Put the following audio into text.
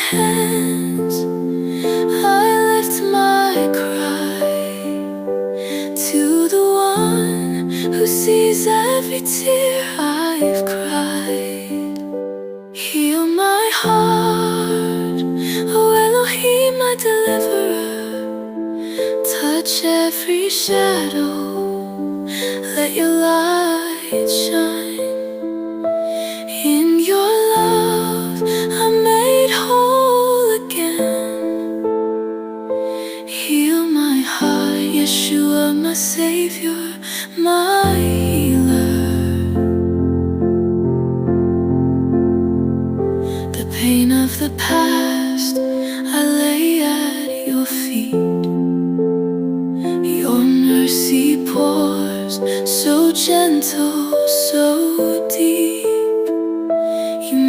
hands, I lift my cry to the one who sees every tear I've cried. Heal my heart, oh Elohim, my deliverer. Touch every shadow, let your light shine. In your love, I'm made whole again. Heal my heart, Yeshua, my Savior, my healer. The pain of the past, I lay at your feet. Your mercy pours so gentle